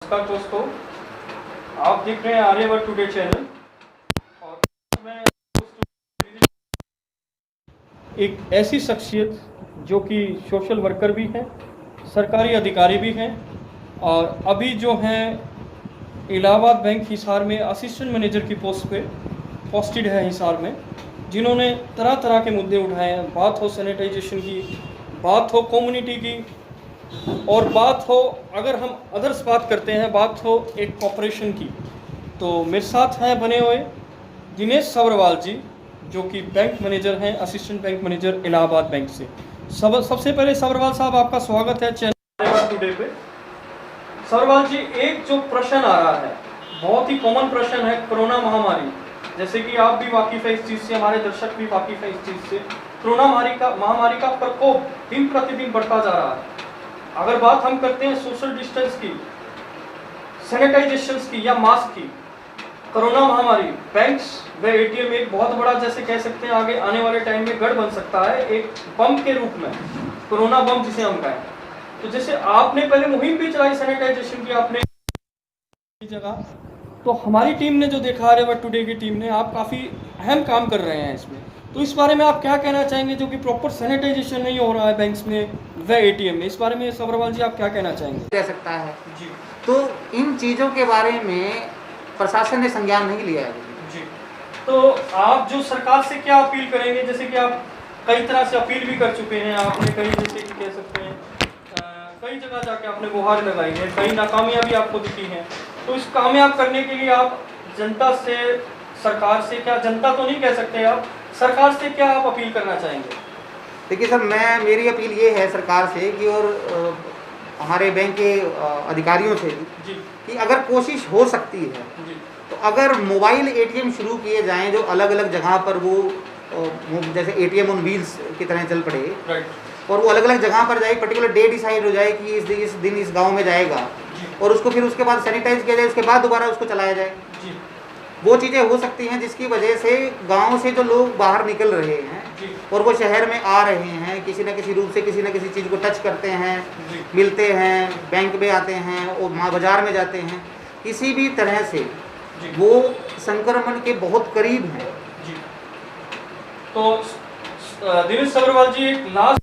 नमस्कार दोस्तों, आप देख रहे हैं आर्यवर्त टुडे चैनल। और मैं एक ऐसी शख्सियत जो कि सोशल वर्कर भी हैं, सरकारी अधिकारी भी हैं और अभी जो हैं इलाहाबाद बैंक हिसार में असिस्टेंट मैनेजर की पोस्ट पे पोस्टेड है हिसार में, जिन्होंने तरह तरह के मुद्दे उठाए हैं। बात हो सैनिटाइजेशन की, बात हो कम्युनिटी की, और बात हो, अगर हम अदर्स बात करते हैं, बात हो एक कॉरपोरेशन की। तो मेरे साथ हैं बने हुए दिनेश सब्रवाल जी, जो कि बैंक मैनेजर हैं, assistant bank manager Allahabad bank से। सबसे पहले सब्रवाल साहब, आपका स्वागत है चैनल टुडे पे। सब्रवाल जी, एक जो प्रश्न आ रहा है, बहुत ही कॉमन प्रश्न है, कोरोना महामारी। जैसे कि आप भी वाकिफ है इस चीज़ से, हमारे दर्शक भी वाकिफ है इस चीज़ से। कोरोना महामारी का प्रकोप दिन प्रतिदिन बढ़ता जा रहा है। अगर बात हम करते हैं सोशल डिस्टेंस की, सैनिटाइजेशन की या मास्क की, कोरोना महामारी बैंक्स व एटीएम एक बहुत बड़ा, जैसे कह सकते हैं, आगे आने वाले टाइम में गढ़ बन सकता है, एक बम के रूप में, कोरोना बम जिसे हम कहें। तो जैसे आपने पहले मुहिम भी चलाई सैनिटाइजेशन की, आपने जगह, तो हमारी टीम ने जो देखा, आर्यवर्त टुडे की टीम ने, आप काफ़ी अहम काम कर रहे हैं इसमें। तो इस बारे में आप क्या कहना चाहेंगे, जो कि प्रॉपर सैनिटाइजेशन नहीं हो रहा है बैंक्स में व एटीएम में? इस बारे में सब्रवाल जी, आप क्या कहना चाहेंगे? कह सकता है जी। तो इन चीज़ों के बारे में प्रशासन ने संज्ञान नहीं लिया है जी। तो आप जो सरकार से क्या अपील करेंगे? जैसे कि आप कई तरह से अपील भी कर चुके हैं, आपने कई, जैसे कि कह सकते हैं, कई जगह जाके आपने गुहार लगाई है, कई नाकामियाँ भी आपको दिखी हैं। तो इस कामयाब करने के लिए आप जनता से, सरकार से, क्या जनता तो नहीं कह सकते आप, सरकार से क्या आप अपील करना चाहेंगे? देखिए सर, मेरी अपील ये है सरकार से कि, और हमारे बैंक के अधिकारियों से भी, कि अगर कोशिश हो सकती है जी। तो अगर मोबाइल एटीएम शुरू किए जाएं जो अलग अलग जगह पर वो जैसे एटीएम ऑन व्हील्स की तरह चल पड़े, राइट, और वो अलग अलग जगह पर जाए, पर्टिकुलर डे डिसाइड हो जाए कि इस दिन इस गांव में जाएगा, और उसको फिर उसके बाद सैनिटाइज किया जाए, उसके बाद दोबारा उसको चलाया जाए। जी। वो चीज़ें हो सकती हैं जिसकी वजह से गांव से जो लोग बाहर निकल रहे हैं जी। और वो शहर में आ रहे हैं, किसी न किसी रूप से किसी न किसी चीज़ को टच करते हैं, जी। मिलते हैं, बैंक में आते हैं और बाज़ार में जाते हैं, किसी भी तरह से जी। वो संक्रमण के बहुत करीब हैं। जी। तो दिनेश सब्रवाल जी, एक लास्ट,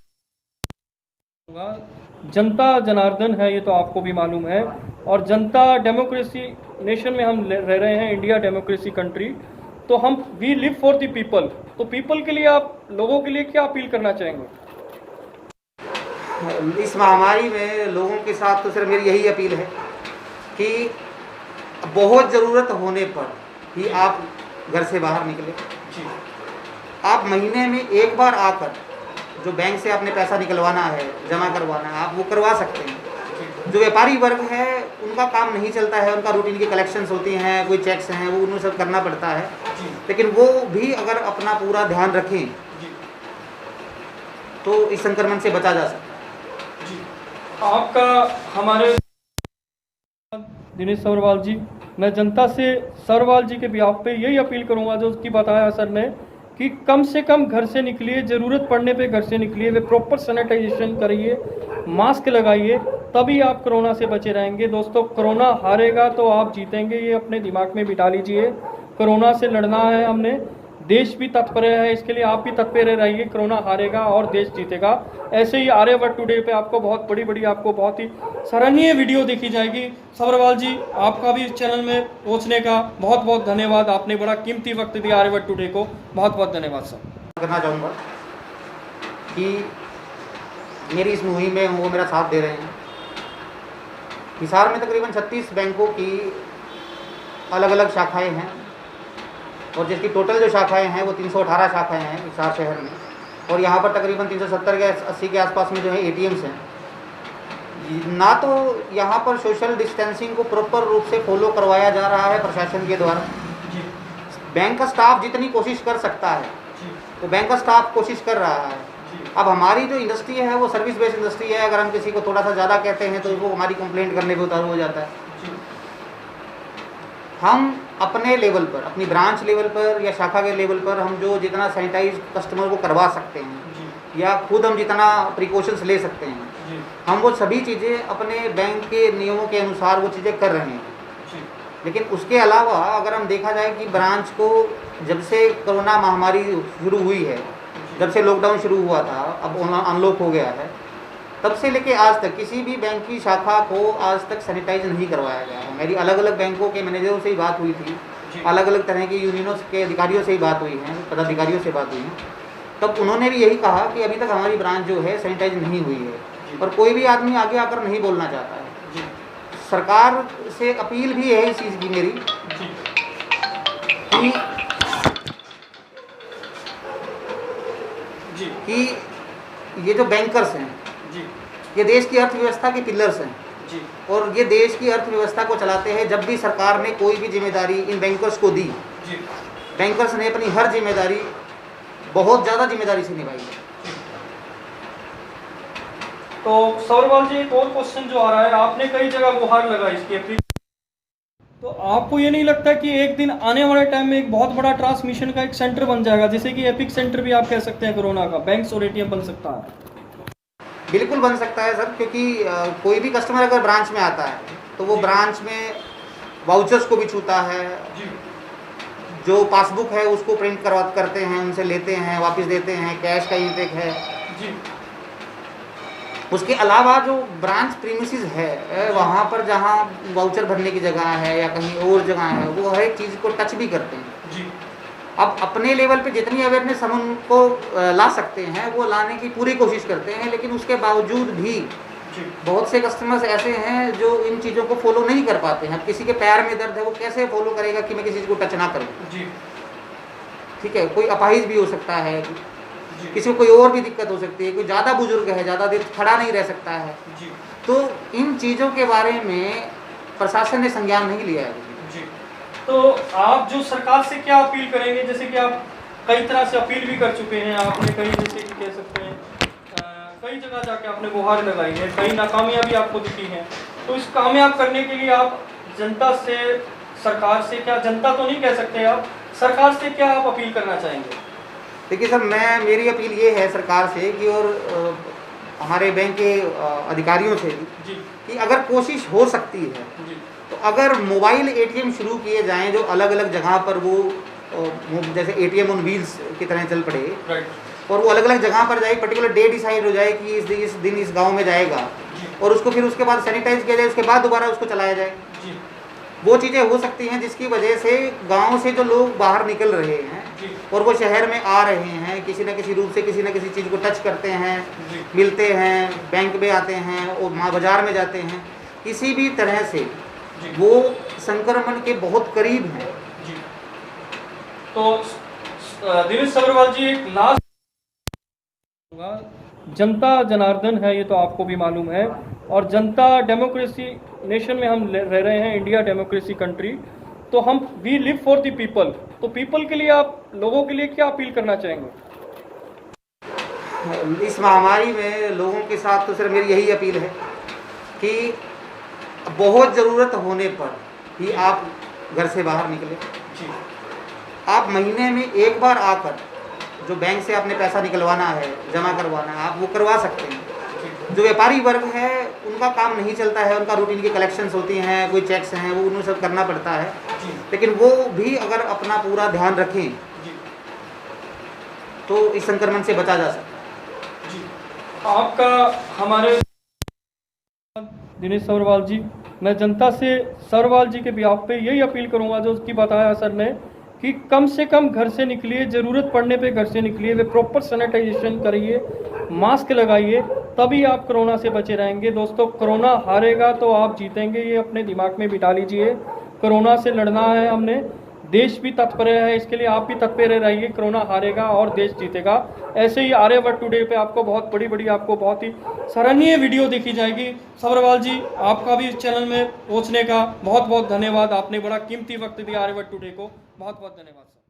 जनता जनार्दन है, ये तो आपको भी मालूम है, और जनता, डेमोक्रेसी नेशन में हम रह रहे हैं, इंडिया डेमोक्रेसी कंट्री, तो हम we live for the people. तो पीपल के लिए, आप लोगों के लिए क्या अपील करना चाहेंगे? इस महामारी में लोगों के साथ तो सिर्फ मेरी यही अपील है कि बहुत ज़रूरत होने पर ही आप घर से बाहर निकले। जी। आप महीने में एक बार आकर जो बैंक से आपने पैसा निकलवाना है, जमा करवाना है, आप वो करवा सकते हैं। जो व्यापारी वर्ग है उनका काम नहीं चलता है, उनका रूटीन की कलेक्शंस होती हैं, कोई चेक्स हैं, वो उन्हें सब करना पड़ता है। लेकिन वो भी अगर अपना पूरा ध्यान रखें तो इस संक्रमण से बचा जा सकता है। जी। आपका, हमारे दिनेश सब्रवाल जी, मैं जनता से सब्रवाल जी के बिहाफ पे यही अपील करूंगा, जो कि बताया सर ने, कि कम से कम घर से निकलिए, ज़रूरत पड़ने पे घर से निकलिए, वे प्रॉपर सैनिटाइजेशन करिए, मास्क लगाइए, तभी आप कोरोना से बचे रहेंगे। दोस्तों, कोरोना हारेगा तो आप जीतेंगे, ये अपने दिमाग में बिठा लीजिए। कोरोना से लड़ना है हमने, देश भी तत्पर है इसके लिए, आप भी तत्पर रहिए। कोरोना हारेगा और देश जीतेगा। ऐसे ही आर्यवर्त टुडे पे आपको बहुत बड़ी आपको बहुत ही सराहनीय वीडियो देखी जाएगी। सब्रवाल जी, आपका भी इस चैनल में पहुंचने का बहुत बहुत धन्यवाद। आपने बड़ा कीमती वक्त दिया आर्यवर्त टुडे को, बहुत बहुत धन्यवाद सर। करना चाहूँगा कि मेरी इस मुहिम में वो मेरा साथ दे रहे हैं। हिसार में तकरीबन 36 बैंकों की अलग अलग शाखाएं हैं, और जिसकी टोटल जो शाखाएं हैं वो 318 शाखाएं हैं हिसार शहर में, और यहाँ पर तकरीबन 370 के 80 के आसपास में जो है एटीएम्स हैं। ना तो यहाँ पर सोशल डिस्टेंसिंग को प्रॉपर रूप से फॉलो करवाया जा रहा है प्रशासन के द्वारा। बैंक का स्टाफ जितनी कोशिश कर सकता है तो बैंक का स्टाफ कोशिश कर रहा है। अब हमारी जो इंडस्ट्री है वो सर्विस बेस्ड इंडस्ट्री है, अगर हम किसी को थोड़ा सा ज़्यादा कहते हैं तो वो हमारी कंप्लेंट करने पे उतारू हो जाता है। हम अपने लेवल पर, अपनी ब्रांच लेवल पर या शाखा के लेवल पर, हम जो जितना सैनिटाइज कस्टमर को करवा सकते हैं या खुद हम जितना प्रिकॉशंस ले सकते हैं, जी हम वो सभी चीज़ें अपने बैंक के नियमों के अनुसार वो चीज़ें कर रहे हैं। जी लेकिन उसके अलावा अगर हम देखा जाए कि ब्रांच को जब से कोरोना महामारी शुरू हुई है, जब से लॉकडाउन शुरू हुआ था, अब अनलॉक हो गया है, तब से लेके आज तक किसी भी बैंक की शाखा को आज तक सैनिटाइज नहीं करवाया गया है। मेरी अलग अलग बैंकों के मैनेजरों से ही बात हुई थी, जी अलग अलग तरह की यूनियनों के अधिकारियों से ही बात हुई है, पदाधिकारियों से बात हुई है, तब उन्होंने भी यही कहा कि अभी तक हमारी ब्रांच जो है सैनिटाइज नहीं हुई है जी। और कोई भी आदमी आगे आकर नहीं बोलना चाहता है। जी सरकार से अपील भी है इस चीज़ की मेरी जी कि जी कि ये जो बैंकर्स हैं, जी ये देश की अर्थव्यवस्था के पिलर्स हैं जी और ये देश की अर्थव्यवस्था को चलाते हैं। जब भी सरकार ने कोई भी जिम्मेदारी इन बैंकर्स को दी, जी बैंकर्स ने अपनी हर जिम्मेदारी बहुत ज़्यादा जिम्मेदारी से निभाई है। तो सौरवाल जी, एक और क्वेश्चन जो आ रहा है, आपने कई जगह गुहार लगाई इसकी अपनी, तो आपको ये नहीं लगता कि एक दिन आने वाले टाइम में एक बहुत बड़ा ट्रांसमिशन का एक सेंटर बन जाएगा, जैसे कि एपिक सेंटर भी आप कह सकते हैं कोरोना का, बैंक्स और एटीएम बन सकता है? बिल्कुल बन सकता है सर, क्योंकि कोई भी कस्टमर अगर ब्रांच में आता है तो वो ब्रांच में वाउचर्स को भी छूता है, जी जो पासबुक है उसको प्रिंट करते हैं, उनसे लेते हैं, वापस देते हैं, कैश का इंटेक है। जी उसके अलावा जो ब्रांच प्रीमिसेस है वहाँ पर जहाँ वाउचर भरने की जगह है या कहीं और जगह है, वो हर एक चीज़ को टच भी करते हैं। जी अब अपने लेवल पे जितनी अवेयरनेस हम उनको ला सकते हैं वो लाने की पूरी कोशिश करते हैं, लेकिन उसके बावजूद भी जी बहुत से कस्टमर्स ऐसे हैं जो इन चीज़ों को फॉलो नहीं कर पाते हैं। अब किसी के पैर में दर्द है, वो कैसे फॉलो करेगा कि मैं किसी चीज़ को टच ना करूँ? जी ठीक है, कोई अपाहिज भी हो सकता है, जी किसी को कोई और भी दिक्कत हो सकती है, कोई ज़्यादा बुजुर्ग है, ज़्यादा देर खड़ा नहीं रह सकता है। जी तो इन चीज़ों के बारे में प्रशासन ने संज्ञान नहीं लिया है। जी तो आप जो सरकार से क्या अपील करेंगे, जैसे कि आप कई तरह से अपील भी कर चुके हैं, आपने कई, जैसे कि कह सकते हैं कई जगह जाके आपने गुहार लगाई है, कई नाकामियां भी आपको दिखी हैं, तो इस कामयाब करने के लिए आप जनता से, सरकार से क्या, जनता तो नहीं कह सकते आप, सरकार से क्या आप अपील करना चाहेंगे? देखिए सर, मेरी अपील ये है सरकार से कि और हमारे बैंक के अधिकारियों से भी जी कि अगर कोशिश हो सकती है जी तो अगर मोबाइल एटीएम शुरू किए जाएं जो अलग अलग जगह पर वो जैसे एटीएम ऑन व्हील्स की तरह चल पड़े राइट और वो अलग अलग जगह पर जाए, पर्टिकुलर डे डिसाइड हो जाए कि इस दिन इस गांव में जाएगा जी और उसको फिर उसके बाद सैनिटाइज किया जाए, उसके बाद दोबारा उसको चलाया जाए। जी वो चीज़ें हो सकती हैं जिसकी वजह से गांव से जो लोग बाहर निकल रहे हैं जी और वो शहर में आ रहे हैं, किसी न किसी रूप से किसी न किसी चीज़ को टच करते हैं, जी मिलते हैं, बैंक में आते हैं और बाजार में जाते हैं, किसी भी तरह से जी वो संक्रमण के बहुत करीब हैं। जी तो दिनेश सब्रवाल जी, एक लास्ट, जनता जनार्दन है, ये तो आपको भी मालूम है, और जनता डेमोक्रेसी नेशन में हम रह रहे हैं, इंडिया डेमोक्रेसी कंट्री, तो हम we live for the people, तो पीपल के लिए आप लोगों के लिए क्या अपील करना चाहेंगे? इस महामारी में लोगों के साथ तो सिर्फ मेरी यही अपील है कि बहुत ज़रूरत होने पर ही आप घर से बाहर निकलें। जी आप महीने में एक बार आकर जो बैंक से आपने पैसा निकलवाना है, जमा करवाना है, आप वो करवा सकते हैं। जो व्यापारी वर्ग है उनका काम नहीं चलता है, उनका रूटीन की कलेक्शंस होती हैं, कोई चेक्स हैं, वो उन्हें सब करना पड़ता है, जी लेकिन वो भी अगर अपना पूरा ध्यान रखें जी तो इस संक्रमण से बचा जा सकता है। जी आपका हमारे दिनेश सब्रवाल जी, मैं जनता से सब्रवाल जी के बिहाफ पे यही अपील करूंगा जो उसकी बताया सर ने कि कम से कम घर से निकलिए, ज़रूरत पड़ने पे घर से निकलिए, वे प्रॉपर सैनिटाइजेशन करिए, मास्क लगाइए, तभी आप कोरोना से बचे रहेंगे। दोस्तों, कोरोना हारेगा तो आप जीतेंगे, ये अपने दिमाग में बिठा लीजिए। कोरोना से लड़ना है हमने, देश भी तत्पर है इसके लिए, आप भी तत्पर रहिए, कोरोना हारेगा और देश जीतेगा। ऐसे ही आर्यवर्त टुडे पे आपको बहुत बड़ी आपको बहुत ही सराहनीय वीडियो देखी जाएगी। सब्रवाल जी, आपका भी इस चैनल में पहुंचने का बहुत बहुत धन्यवाद, आपने बड़ा कीमती वक्त दिया आर्यवर्त टुडे को, बहुत बहुत धन्यवाद सर।